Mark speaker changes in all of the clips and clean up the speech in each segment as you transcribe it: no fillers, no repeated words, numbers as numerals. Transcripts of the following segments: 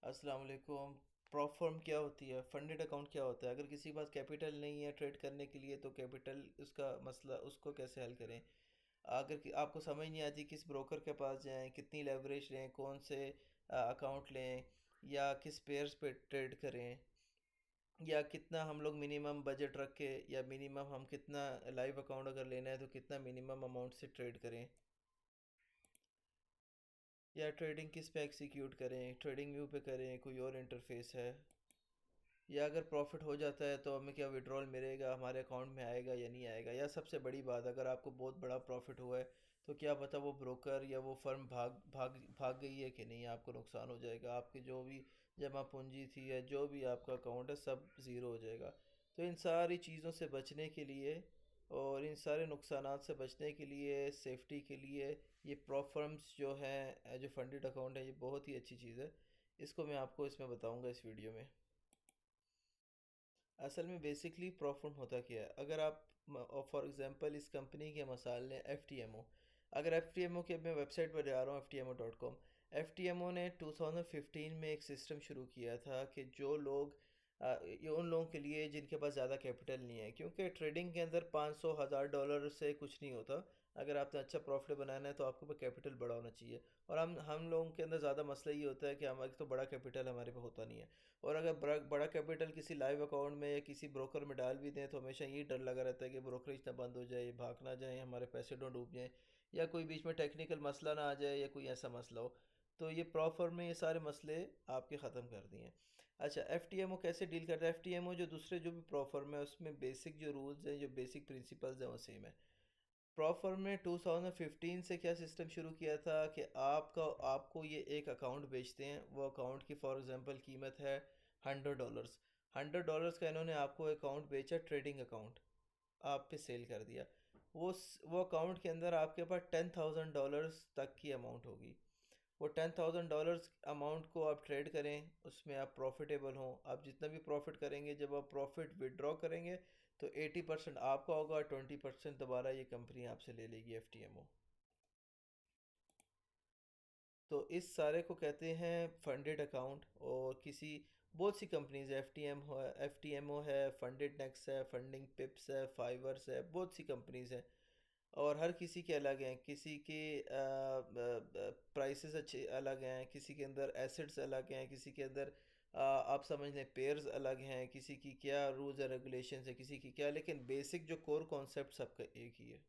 Speaker 1: अस्सलाम वालेकुम। Prop firm क्या होती है? फंडेड अकाउंट क्या होता है? अगर किसी के पास कैपिटल नहीं है ट्रेड करने के लिए तो कैपिटल उसका मसला उसको कैसे हल करें? अगर आपको समझ नहीं आती किस ब्रोकर के पास जाएं, कितनी लेवरेज लें, कौन से अकाउंट लें, या किस पेयर्स पे ट्रेड करें, या कितना हम लोग मिनिमम बजट रख के, या मिनिमम हम कितना लाइव अकाउंट अगर लेना है तो कितना मिनिमम अमाउंट से ट्रेड करें, या ट्रेडिंग किस पे एग्जीक्यूट करें, ट्रेडिंग व्यू पे करें, कोई और इंटरफेस है, या अगर प्रॉफिट हो जाता है तो हमें क्या विड्रॉल मिलेगा, हमारे अकाउंट में आएगा या नहीं आएगा, या सबसे बड़ी बात, अगर आपको बहुत बड़ा प्रॉफिट हुआ है तो क्या पता वो ब्रोकर या वो फर्म भाग भाग भाग गई है कि नहीं, आपको नुकसान हो जाएगा, आपकी जो भी जमा पूंजी थी या जो भी आपका अकाउंट है सब ज़ीरो हो जाएगा। तो इन सारी चीज़ों से बचने के लिए और इन सारे नुकसानात से बचने के लिए, सेफ्टी के लिए, ये प्रॉप फर्म्स जो हैं, जो फंडेड अकाउंट है, ये बहुत ही अच्छी चीज़ है। इसको मैं आपको इसमें बताऊंगा इस वीडियो में। असल में बेसिकली प्रॉफिट होता क्या है, अगर आप फॉर एग्जांपल इस कंपनी के मसाल लें एफ टी एम ओ। अगर एफ टी एम ओ के मैं वेबसाइट पर जा रहा हूँ ftmo.com। एफ टी एम ओ ने 2015 में एक सिस्टम शुरू किया था कि जो लोग ये उन लोगों के लिए जिनके पास ज़्यादा कैपिटल नहीं है, क्योंकि ट्रेडिंग के अंदर 500,000 डॉलर से कुछ नहीं होता। अगर आपने अच्छा प्रॉफिट बनाना है तो आपके पास कैपिटल बड़ा होना चाहिए। और हम लोगों के अंदर ज़्यादा मसला ये होता है कि हमारे तो बड़ा कैपिटल हमारे पास होता नहीं है। और अगर बड़ा बड़ा कैपिटल किसी लाइव अकाउंट में या किसी ब्रोकर में डाल भी दें तो हमेशा ये डर लगा रहता है कि ब्रोकरेज ना बंद हो जाए, भाग ना जाए, हमारे पैसे ना डूब जाएं, या कोई बीच में टेक्निकल मसला ना आ जाए, या कोई ऐसा मसला हो। तो ये प्रॉफर में ये सारे मसले आपके ख़त्म कर दिए हैं। अच्छा, एफ टी एम ओ कैसे डील करता है? एफ टी एम ओ जो दूसरे जो भी प्रॉफर में उसमें बेसिक जो रूल्स हैं, जो बेसिक प्रिंसिपल्स हैं वो सेम है। प्रॉफर में 2015 से क्या सिस्टम शुरू किया था कि आपको ये एक अकाउंट बेचते हैं। वो अकाउंट की फॉर एग्जांपल कीमत है $100। $100 का इन्होंने आपको अकाउंट बेचा, ट्रेडिंग अकाउंट आप पे सेल कर दिया। वो अकाउंट के अंदर आपके पास $10,000 तक की अमाउंट होगी। वो $10,000 अमाउंट को आप ट्रेड करें, उसमें आप प्रॉफिटेबल हों। आप जितना भी प्रॉफिट करेंगे, जब आप प्रॉफिट विड्रॉ करेंगे तो 80% आपका होगा, 20% दोबारा ये कंपनी आपसे ले लेगी, एफ टी एम ओ। तो इस सारे को कहते हैं फंडेड अकाउंट। और किसी बहुत सी कंपनीज है, एफ टी एम ओ है, फंडेड नेक्स है, फंडिंग पिप्स है, फाइवर्स है, बहुत सी कंपनीज हैं। और हर किसी के अलग हैं, किसी के प्राइसेस अच्छे अलग हैं, किसी के अंदर एसेट्स अलग हैं, किसी के अंदर आप समझ लें पेयर्स अलग हैं, किसी की क्या रूल्स एंड रेगुलेशंस है, किसी की क्या, लेकिन बेसिक जो कोर कॉन्सेप्ट सबका एक ही है।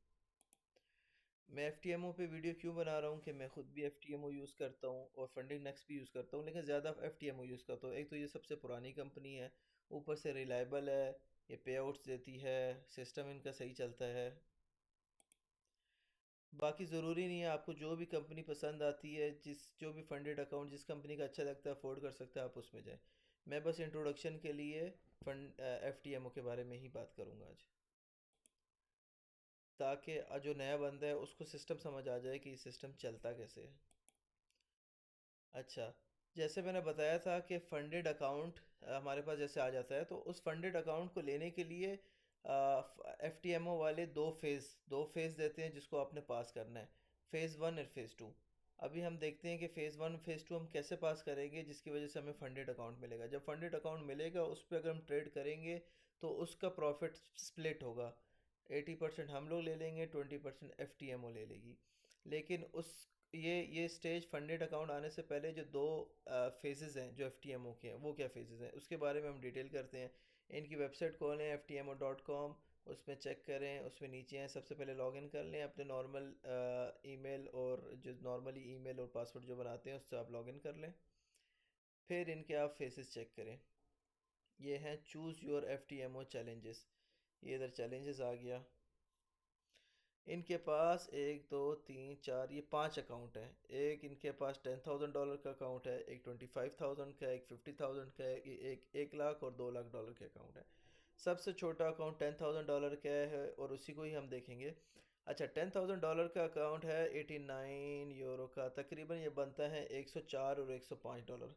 Speaker 1: मैं एफ टी एम ओ पे वीडियो क्यों बना रहा हूँ कि मैं ख़ुद भी F T M O use करता हूँ और फंडिंग नेक्स्ट भी यूज़ करता हूँ, लेकिन ज़्यादा F T M O use करता हूँ। एक तो ये सबसे पुरानी कंपनी है, ऊपर से रिलायबल है, ये पे आउट्स देती है, सिस्टम इनका सही चलता है। बाकी ज़रूरी नहीं है, आपको जो भी कंपनी पसंद आती है, जो भी फंडेड अकाउंट जिस कंपनी का अच्छा लगता है, अफोर्ड कर सकता है, आप उसमें जाएं। मैं बस इंट्रोडक्शन के लिए fund F T M O के बारे में ही बात करूँगा आज, ताकि जो नया बंदा है उसको सिस्टम समझ आ जाए कि ये सिस्टम चलता कैसे है। अच्छा, जैसे मैंने बताया था कि फ़ंडेड अकाउंट हमारे पास जैसे आ जाता है, तो उस फ़ंडेड अकाउंट को लेने के लिए एफ टी एम ओ वाले दो फेज़ देते हैं जिसको आपने पास करना है, फ़ेज़ वन और फ़ेज़ टू। अभी हम देखते हैं कि फ़ेज़ वन फ़ेज़ टू हम कैसे पास करेंगे जिसकी वजह से हमें फ़ंडेड अकाउंट मिलेगा। जब फ़ंडेड अकाउंट मिलेगा उस पर अगर हम ट्रेड करेंगे तो उसका प्रॉफिट स्प्लिट होगा। 80% हम लोग ले लेंगे, 20% एफ टी एम ओ ले लेगी। लेकिन उस ये स्टेज फंडेड अकाउंट आने से पहले जो दो फेजेस हैं जो एफ टी एम ओ के हैं, वो क्या फेजेस हैं उसके बारे में हम डिटेल करते हैं। इनकी वेबसाइट खोलें ftmo.com, उसमें चेक करें, उसमें नीचे हैं, सबसे पहले लॉगिन कर लें अपने नॉर्मल ईमेल, और जो नॉर्मली ईमेल और पासवर्ड जो बनाते हैं उससे आप लॉगिन कर लें। फिर इनके आप फेसेस चेक करें। ये हैं choose your F T M O challenges. ये इधर चैलेंजेस आ गया। इनके पास एक दो तीन चार ये पांच अकाउंट हैं। एक इनके पास $10,000 का अकाउंट है, एक 25,000 का है, एक 50,000 का है, एक 1 लाख और $2 लाख के अकाउंट है। सबसे छोटा अकाउंट $10,000 का है और उसी को ही हम देखेंगे। अच्छा, $10,000 का अकाउंट है, €89 का, तकरीबन ये बनता है 104 और $105।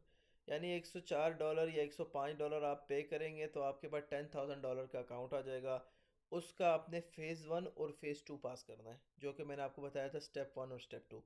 Speaker 1: यानी $104 या $105 आप पे करेंगे तो आपके पास $10,000 का अकाउंट आ जाएगा। उसका आपने फ़ेज़ वन और फ़ेज़ टू पास करना है, जो कि मैंने आपको बताया था, स्टेप वन और स्टेप टू।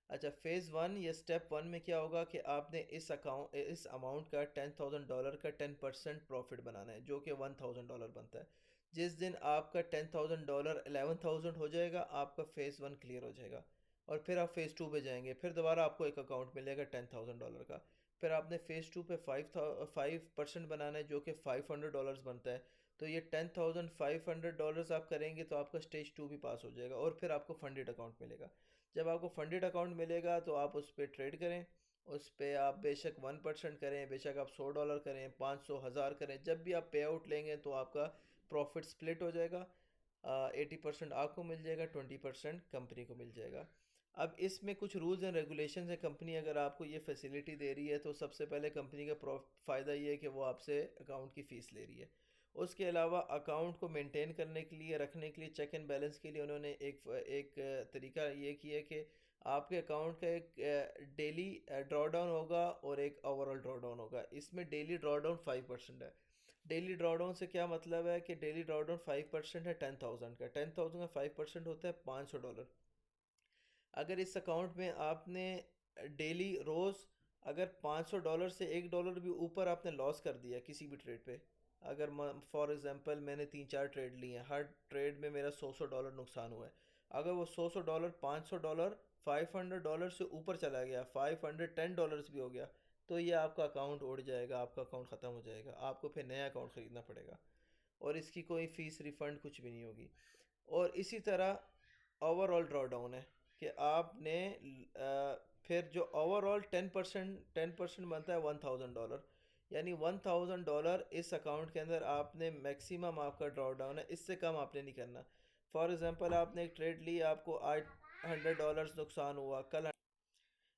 Speaker 1: अच्छा, फेज़ वन या स्टेप वन में क्या होगा कि आपने इस अमाउंट का $10,000 का 10% प्रॉफिट बनाना है, जो कि $1,000 बनता है। जिस दिन आपका $10,000 11,000 हो जाएगा, आपका फेज़ वन क्लियर हो जाएगा। और फिर आप फेज़ टू पे जाएंगे, फिर दोबारा आपको एक अकाउंट मिलेगा $10,000 का। फिर आपने फेज़ टू पे 5% बनाना है, जो कि $500 बनता है। तो ये $10,500 आप करेंगे तो आपका स्टेज टू भी पास हो जाएगा, और फिर आपको फंडेड अकाउंट मिलेगा। जब आपको फंडेड अकाउंट मिलेगा तो आप उस पर ट्रेड करें। उस पर आप बेशक 1% करें, बेशक आप $100 करें, 500 हज़ार करें, जब भी आप पे आउट लेंगे तो आपका प्रॉफिट स्प्लिट हो जाएगा। 80% आपको मिल जाएगा, 20% कंपनी को मिल जाएगा। अब इसमें कुछ रूल्स एंड रेगुलेशंस हैं। कंपनी अगर आपको ये फैसिलिटी दे रही है तो सबसे पहले कंपनी का फ़ायदा ये है कि वो आपसे अकाउंट की फ़ीस ले रही है। उसके अलावा अकाउंट को मेंटेन करने के लिए, रखने के लिए, चेक एंड बैलेंस के लिए उन्होंने एक तरीका ये किया कि आपके अकाउंट का एक डेली ड्रॉ डाउन होगा और एक ओवरऑल ड्रॉ डाउन होगा। इसमें डेली ड्रॉ डाउन 5% है। डेली ड्रॉ डाउन से क्या मतलब है कि डेली ड्रॉ डाउन 5% है 10,000 का। 10,000 का 5% होता है $500। अगर इस अकाउंट में आपने डेली रोज़ अगर $500 से $1 भी ऊपर आपने लॉस कर दिया किसी भी ट्रेड पे, अगर फॉर एग्जांपल मैंने 3-4 ट्रेड लिए हैं, हर ट्रेड में मेरा $100 नुकसान हुआ है, अगर वो $100 $500 $500 से ऊपर चला गया, $510 भी हो गया, तो ये आपका अकाउंट उड़ जाएगा, आपका अकाउंट ख़त्म हो जाएगा, आपको फिर नया अकाउंट ख़रीदना पड़ेगा। और इसकी कोई फ़ीस रिफ़ंड कुछ भी नहीं होगी। और इसी तरह ओवरऑल ड्रॉ डाउन है कि आपने फिर जो ओवरऑल 10% बनता है $1,000, यानी $1,000 इस अकाउंट के अंदर आपने मैक्सिमम आपका ड्रॉ डाउन है, इससे कम आपने नहीं करना। फॉर एग्जांपल आपने एक ट्रेड ली, आपको आज $100 नुकसान हुआ, कल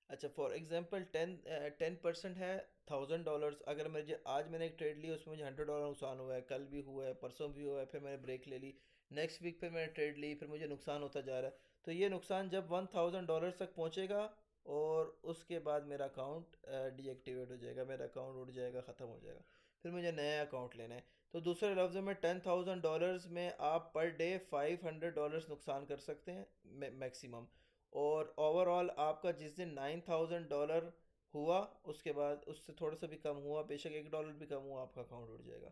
Speaker 1: अच्छा फॉर एग्जांपल 10% है $1,000। अगर मुझे आज मैंने एक ट्रेड ली, उसमें मुझे $100 नुकसान हुआ है, कल भी हुआ है, परसों भी हुआ है, फिर मैंने ब्रेक ले ली, नेक्स्ट वीक फिर मैंने ट्रेड ली, फिर मुझे नुकसान होता जा रहा है। तो ये नुकसान जब $1,000 तक पहुंचेगा, और उसके बाद मेरा अकाउंट डीएक्टिवेट हो जाएगा, मेरा अकाउंट उड़ जाएगा, ख़त्म हो जाएगा। फिर मुझे नया अकाउंट लेना है। तो दूसरे लफ्ज़ों में $10,000 में आप पर डे $500 नुकसान कर सकते हैं मैक्सिमम। और ओवरऑल आपका जिस दिन $9,000 हुआ, उसके बाद उससे थोड़ा सा भी कम हुआ, बेशक $1 भी कम हुआ, आपका अकाउंट उड़ जाएगा।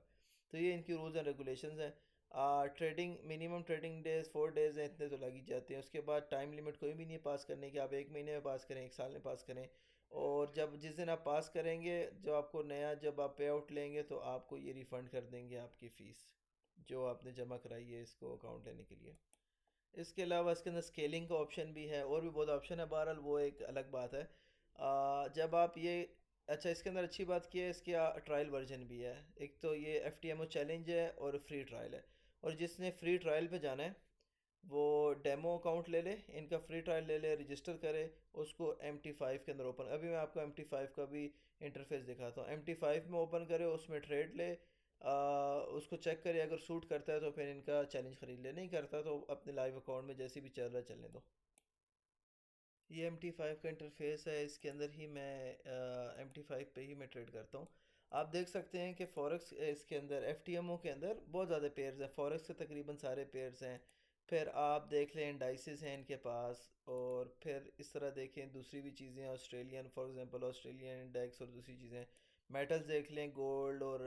Speaker 1: तो ये इनकी रूल्स एंड रेगुलेशंस हैं। Trading minimum trading days 4 days हैं, इतने तो लग ही जाते हैं। उसके बाद टाइम लिमिट कोई भी नहीं है पास करने की, आप 1 महीने में पास करें, 1 साल में पास करें। और जब जिस दिन आप पास करेंगे, जो आपको नया जब आप पे आउट लेंगे तो आपको ये रिफ़ंड कर देंगे आपकी फ़ीस जो आपने जमा कराई है इसको अकाउंट लेने के लिए। इसके अलावा इसके अंदर स्केलिंग का ऑप्शन भी है, और भी बहुत ऑप्शन है, बहरहाल वो एक अलग बात है। जब आप ये अच्छा, इसके अंदर अच्छी बात की है, इसके ट्रायल वर्जन भी है। एक तो ये FTMO चैलेंज है और फ्री ट्रायल है। और जिसने फ्री ट्रायल पे जाना है वो डेमो अकाउंट ले ले, इनका फ्री ट्रायल ले ले, रजिस्टर करे, उसको MT5 के अंदर ओपन, अभी मैं आपको MT5 का भी इंटरफेस दिखाता हूँ। MT5 में ओपन करे, उसमें ट्रेड ले, उसको चेक करे, अगर सूट करता है तो फिर इनका चैलेंज ख़रीद ले, नहीं करता तो अपने लाइव अकाउंट में जैसे भी चल रहा है चलने दो। ये MT5 का इंटरफेस है, इसके अंदर ही मैं MT5 पे ही मैं ट्रेड करता हूँ। आप देख सकते हैं कि फॉरेक्स इसके अंदर FTMO के अंदर बहुत ज़्यादा पेयर्स हैं, फॉरेक्स के तकरीबन सारे पेयर्स हैं। फिर आप देख लें इंडाइसिस हैं इनके पास, और फिर इस तरह देखें दूसरी भी चीज़ें, Australian for example Australian index, और दूसरी चीज़ें मेटल्स देख लें, गोल्ड और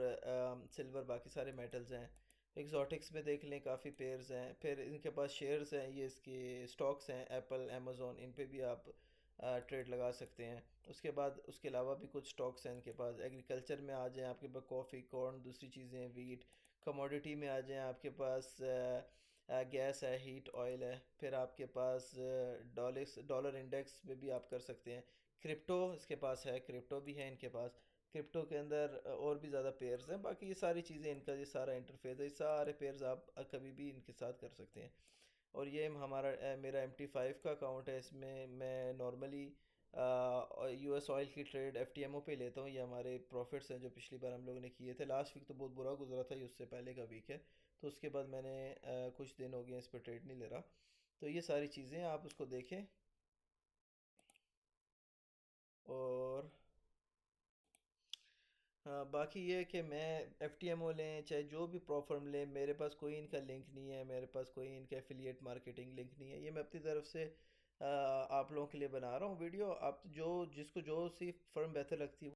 Speaker 1: सिल्वर, बाकी सारे मेटल्स हैं। एग्जॉटिक्स में देख लें काफ़ी पेयर्स हैं। फिर इनके पास शेयर्स हैं, ये इसके स्टॉक्स हैं, एप्पल अमेज़ोन, इन पे भी आप ट्रेड लगा सकते हैं। उसके बाद उसके अलावा भी कुछ स्टॉक्स हैं इनके पास। एग्रीकल्चर में आ जाएं आपके पास, कॉफ़ी, कॉर्न, दूसरी चीज़ें, वीट। कमोडिटी में आ जाएं आपके पास, गैस है, हीट ऑयल है। फिर आपके पास डॉलर इंडेक्स में भी आप कर सकते हैं। क्रिप्टो इसके पास है, क्रिप्टो भी है इनके पास। क्रिप्टो के अंदर और भी ज़्यादा पेयर्स हैं। बाकी ये सारी चीज़ें, इनका ये सारा इंटरफेस है, ये सारे पेयर्स आप कभी भी इनके साथ कर सकते हैं। और ये मेरा MT5 का अकाउंट है, इसमें मैं नॉर्मली US ऑयल की ट्रेड FTMO पे लेता हूँ। ये हमारे प्रॉफिट्स हैं जो पिछली बार हम लोगों ने किए थे। लास्ट वीक तो बहुत बुरा गुजरा था, ये उससे पहले का वीक है। तो उसके बाद मैंने कुछ दिन हो गए इस पर ट्रेड नहीं ले रहा। तो ये सारी चीज़ें आप उसको देखें। और हाँ, बाकी ये है कि मैं FTMO लें चाहे जो भी प्रॉफर्म लें, मेरे पास कोई इनका लिंक नहीं है, मेरे पास कोई इनका एफिलिएट मार्केटिंग लिंक नहीं है। ये मैं अपनी तरफ से आप लोगों के लिए बना रहा हूँ वीडियो। आप जो जिसको जो सी फर्म बेहतर लगती है